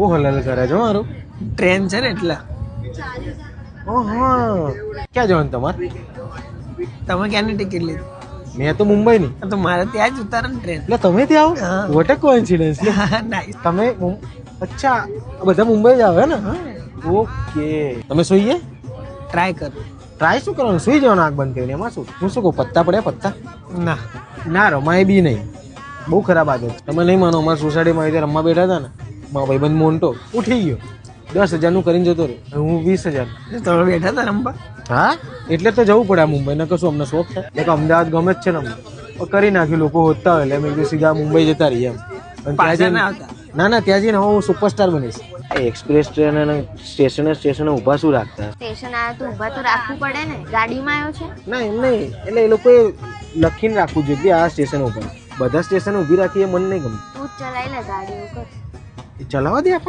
બહુ હલલ કરે છે મારું ટ્રેન છે ને એટલે. હા ક્યાં જવાનું તમારે? તમે ક્યાંની ટિકિટ લીધી? મેં તો મુંબઈની. તો મારે ત્યાં જ ઉતારે ને ટ્રેન. એટલે તમે ત્યાં હા. આવો? What a coincidence. નાઈસ. તમે અચ્છા બધા મુંબઈ જ આવે ને? ઓકે તમે સુઈએ ટ્રાય કર. ટ્રાય શું કરવાનું? સુઈ જવાનું આંખ બંધ કરીને. એમાં શું? હું શું કહું, પત્તા પડ્યા પત્તા? ના ના રમાય બી નહીં. બહુ ખરાબ આદત છે. તમે નહીં માનો, અમારા સોસાયટીમાં રીતે રમવા બેઠા હતા ને, મારો ભાઈબંધ મોન્ટો ઉઠી ગયો 10,000નું કરીને જતો રહ્યો. હું 20,000. તમે બેઠા હતા રમવા? હા એટલે તો જવું પડે આ મુંબઈ. ને કશું અમને શોખ છે એક અમદાવાદ ગમે જ છે ને અમને. પણ કરી નાખ્યું લોકો હોતા હોય એટલે મેં કીધું સીધા મુંબઈ જતા રહીએ એમ. અને ત્યાં પાછા જઈને ના આવતા? ના ત્યાં જઈને હવે હું સુપરસ્ટાર બનીશ. એક્સપ્રેસ ટ્રેન અને સ્ટેશને ઊભા શું રાખતા? સ્ટેશન આવ્યો તો ઊભા તો રાખવું પડે ને. ગાડીમાં આવ્યો છે? ના એમ નહીં, એટલે એ લોકોએ લખીને રાખવું જોઈએ કે આ સ્ટેશન ઉપર. બધા સ્ટેશન ઊભી રાખી એ મને નહીં ગમતું. તું જ ચલાવી લે ગાડી એવું કર. એ ચલાવવા દે આપણને.